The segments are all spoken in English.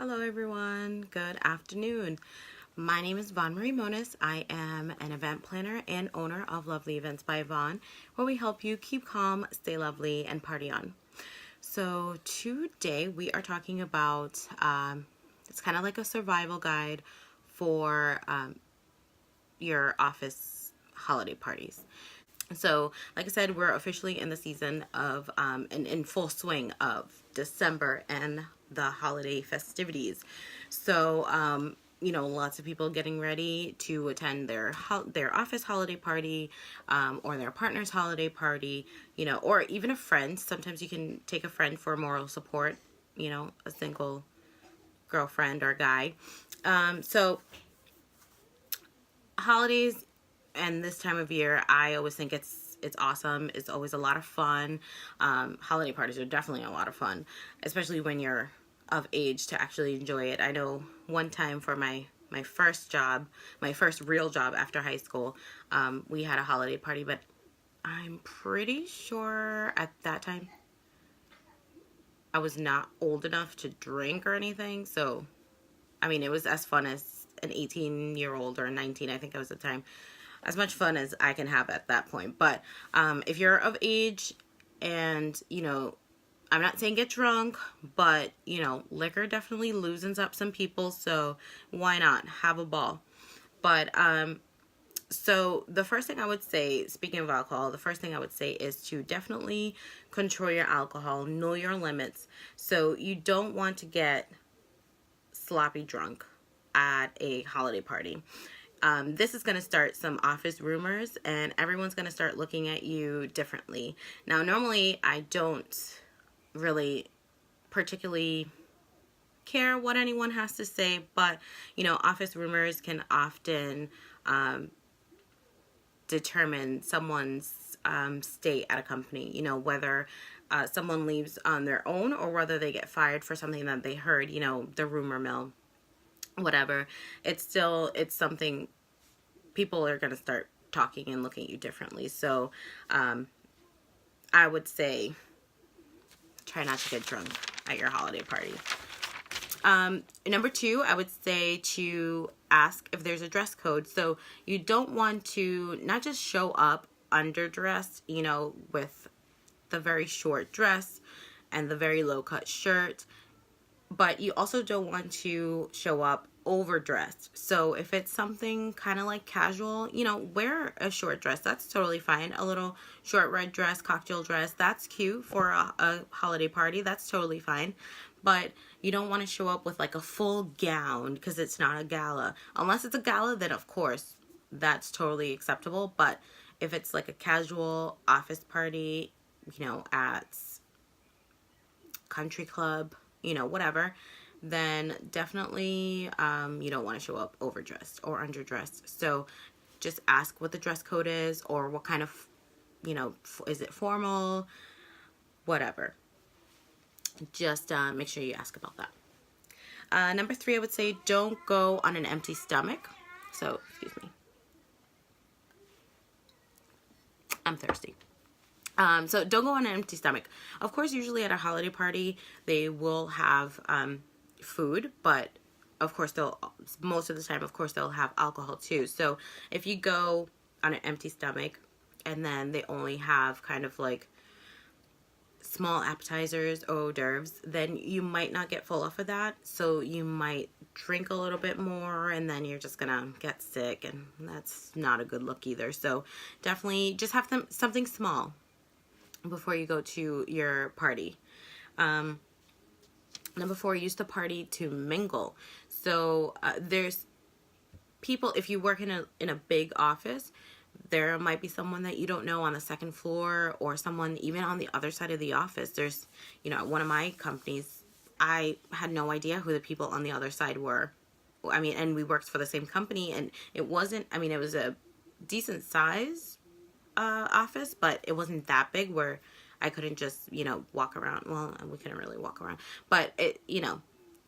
Hello everyone, good afternoon. My name is Vaughn Marie Moniz. I am an event planner and owner of Lovely Events by Vaughn, where we help you keep calm, stay lovely, and party on. So today we are talking about, it's kind of like a survival guide for your office holiday parties. So, like I said, we're officially in the season of, in full swing of December and the holiday festivities. So, lots of people getting ready to attend their office holiday party, or their partner's holiday party, or even a friend. Sometimes you can take a friend for moral support, a single girlfriend or guy. So holidays and this time of year, I always think it's awesome. It's always a lot of fun. Holiday parties are definitely a lot of fun, especially when you're of age to actually enjoy it. I know one time for my first real job after high school, we had a holiday party, but I'm pretty sure at that time I was not old enough to drink or anything. So, I mean, it was as fun as an 18-year-old or a 19, I think I was at the time. As much fun as I can have at that point. But if you're of age and, I'm not saying get drunk, but, liquor definitely loosens up some people. So why not have a ball? But so the first thing I would say, speaking of alcohol, the first thing I would say is to definitely control your alcohol, know your limits. So you don't want to get sloppy drunk at a holiday party. This is going to start some office rumors, and everyone's going to start looking at you differently. Now, normally, I don't really particularly care what anyone has to say, but, office rumors can often determine someone's state at a company, whether someone leaves on their own or whether they get fired for something that they heard, the rumor mill. Whatever, it's something people are going to start talking and looking at you differently. So I would say try not to get drunk at your holiday party. Number 2, I would say to ask if there's a dress code. So you don't want to not just show up underdressed, with the very short dress and the very low cut shirt, but you also don't want to show up overdressed. So if it's something kind of like casual, wear a short dress. That's totally fine. A little short red dress, cocktail dress, that's cute for a holiday party. That's totally fine. But you don't want to show up with like a full gown because it's not a gala. Unless it's a gala, then of course that's totally acceptable. But if it's like a casual office party, at country club, whatever, then definitely you don't want to show up overdressed or underdressed. So just ask what the dress code is, or what kind of, is it formal, whatever. Just make sure you ask about that. Number 3, I would say don't go on an empty stomach. So, excuse me. I'm thirsty. So don't go on an empty stomach. Of course, usually at a holiday party, they will have food, but of course most of the time, of course, they'll have alcohol too. So if you go on an empty stomach and then they only have kind of like small appetizers or hors d'oeuvres, then you might not get full off of that. So you might drink a little bit more and then you're just gonna get sick, and that's not a good look either. So definitely just have something small before you go to your party. Number 4, use the party to mingle. So there's people, if you work in a big office, there might be someone that you don't know on the second floor, or someone even on the other side of the office. There's, at one of my companies, I had no idea who the people on the other side were. I mean, and we worked for the same company, and it was a decent size office, but it wasn't that big where I couldn't just, walk around. Well, we couldn't really walk around, but it,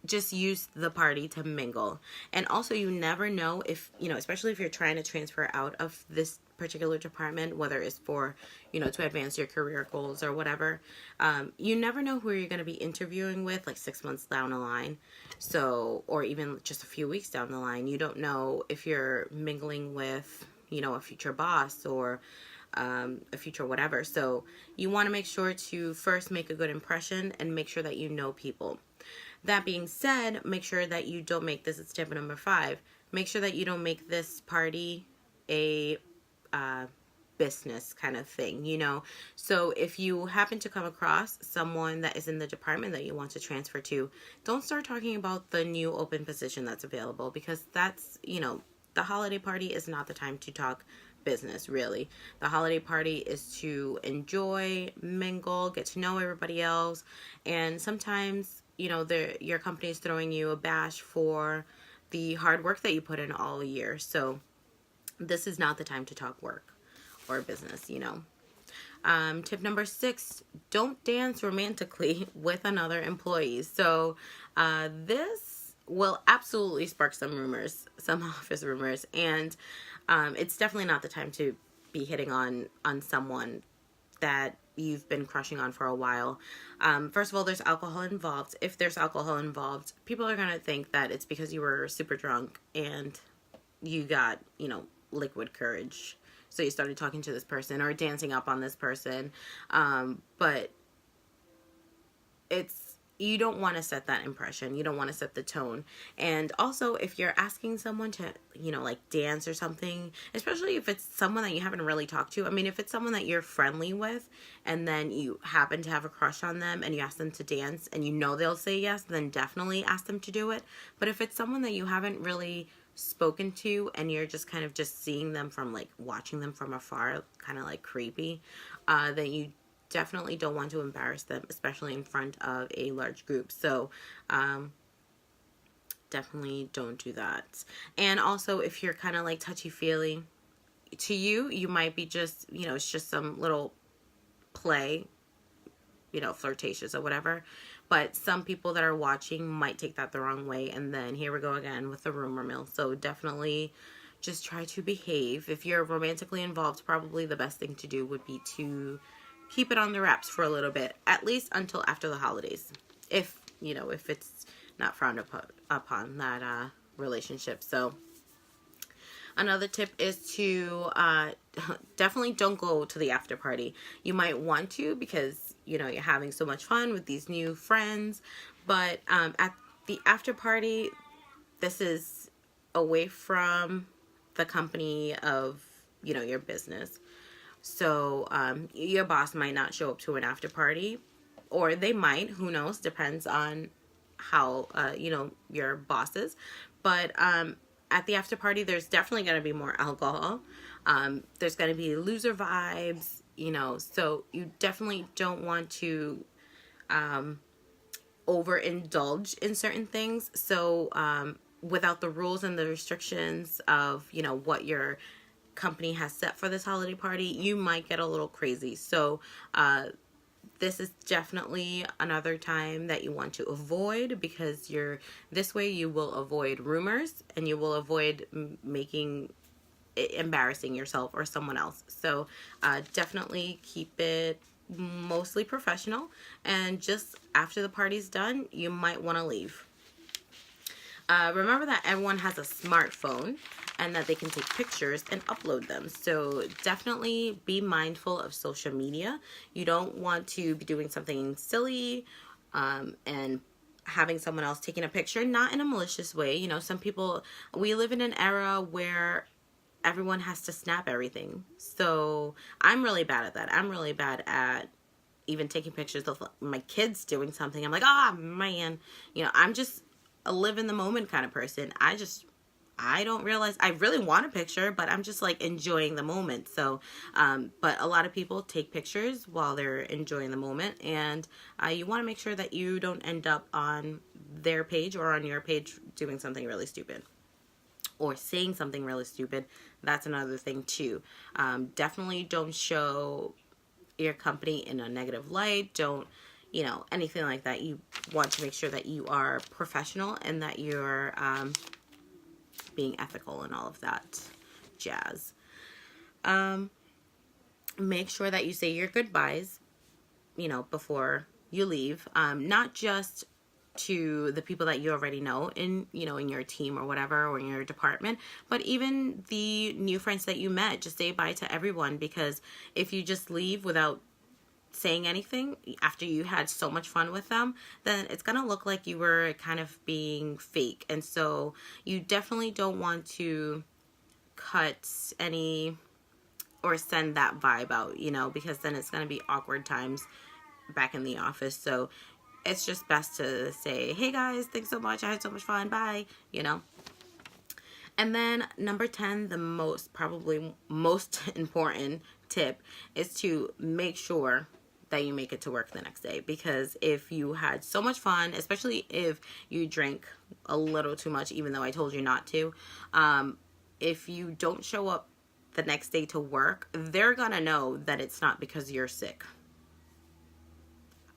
just use the party to mingle. And also, you never know if, especially if you're trying to transfer out of this particular department, whether it's for, to advance your career goals or whatever, you never know who you're going to be interviewing with like 6 months down the line. So, or even just a few weeks down the line. You don't know if you're mingling with, a future boss or a future whatever. So you want to make sure to first make a good impression and make sure that you know people. That being said, make sure that you don't make this, it's tip number 5, make sure that you don't make this party a business kind of thing, So if you happen to come across someone that is in the department that you want to transfer to, don't start talking about the new open position that's available, because that's, the holiday party is not the time to talk business, really. The holiday party is to enjoy, mingle, get to know everybody else, and sometimes your company is throwing you a bash for the hard work that you put in all year. So this is not the time to talk work or business, Tip number 6, don't dance romantically with another employee. So this will absolutely spark some rumors, some office rumors, and it's definitely not the time to be hitting on someone that you've been crushing on for a while. First of all, there's alcohol involved. If there's alcohol involved, people are going to think that it's because you were super drunk and you got, liquid courage. So you started talking to this person or dancing up on this person. But you don't want to set that impression. You don't want to set the tone. And also, if you're asking someone to, like dance or something, especially if it's someone that you haven't really talked to. I mean, if it's someone that you're friendly with and then you happen to have a crush on them and you ask them to dance and they'll say yes, then definitely ask them to do it. But if it's someone that you haven't really spoken to and you're just kind of just seeing them from like watching them from afar, kind of like creepy, then you definitely don't want to embarrass them, especially in front of a large group. So definitely don't do that. And also, if you're kind of like touchy-feely, to you might be just, it's just some little play, flirtatious or whatever. But some people that are watching might take that the wrong way. And then here we go again with the rumor mill. So definitely just try to behave. If you're romantically involved, probably the best thing to do would be to keep it on the wraps for a little bit, at least until after the holidays. If it's not frowned upon that relationship. So another tip is to definitely don't go to the after party. You might want to because, you're having so much fun with these new friends. But at the after party, this is away from the company of, your business. So your boss might not show up to an after party, or they might, who knows, depends on how, your boss is. But at the after party, there's definitely going to be more alcohol. There's going to be loser vibes, so you definitely don't want to overindulge in certain things. So without the rules and the restrictions of, what your company has set for this holiday party, you might get a little crazy. So this is definitely another time that you want to avoid, because this way you will avoid rumors and you will avoid embarrassing yourself or someone else. So definitely keep it mostly professional, and just after the party's done, you might want to leave. Remember that everyone has a smartphone and that they can take pictures and upload them. So definitely be mindful of social media. You don't want to be doing something silly and having someone else taking a picture, not in a malicious way. Some people, we live in an era where everyone has to snap everything. So I'm really bad at that. I'm really bad at even taking pictures of my kids doing something. I'm like, oh man, I'm just a live in the moment kind of person. I don't realize I really want a picture, but I'm just like enjoying the moment. So, but a lot of people take pictures while they're enjoying the moment, and you want to make sure that you don't end up on their page or on your page doing something really stupid or saying something really stupid. That's another thing too. Definitely don't show your company in a negative light. Don't, anything like that. You want to make sure that you are professional and that you're being ethical and all of that jazz. Make sure that you say your goodbyes, before you leave. Not just to the people that you already know in your team or whatever, or in your department, but even the new friends that you met. Just say bye to everyone, because if you just leave without saying anything after you had so much fun with them, then it's gonna look like you were kind of being fake. And so you definitely don't want to cut any or send that vibe out, because then it's gonna be awkward times back in the office. So it's just best to say, hey guys, thanks so much, I had so much fun, bye. And then number 10, probably most important tip is to make sure that you make it to work the next day. Because if you had so much fun, especially if you drank a little too much, even though I told you not to, if you don't show up the next day to work, they're gonna know that it's not because you're sick.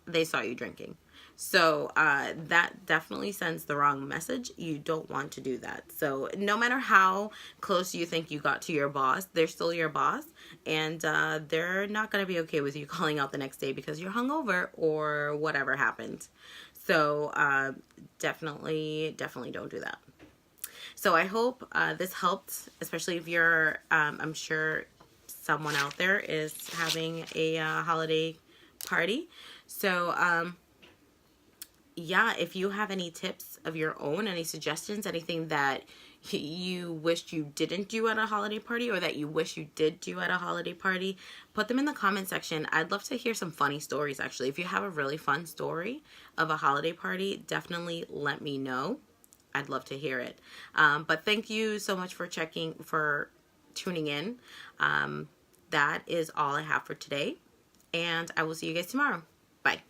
They saw you drinking. So that definitely sends the wrong message. You don't want to do that. So no matter how close you think you got to your boss, they're still your boss, and they're not going to be okay with you calling out the next day because you're hungover or whatever happened. So definitely don't do that. So I hope this helped, especially if you're, I'm sure someone out there is having a holiday party. So yeah, if you have any tips of your own, any suggestions, anything that you wished you didn't do at a holiday party, or that you wish you did do at a holiday party, put them in the comment section. I'd love to hear some funny stories, actually. If you have a really fun story of a holiday party, definitely let me know. I'd love to hear it. But thank you so much for tuning in. That is all I have for today, and I will see you guys tomorrow. Bye.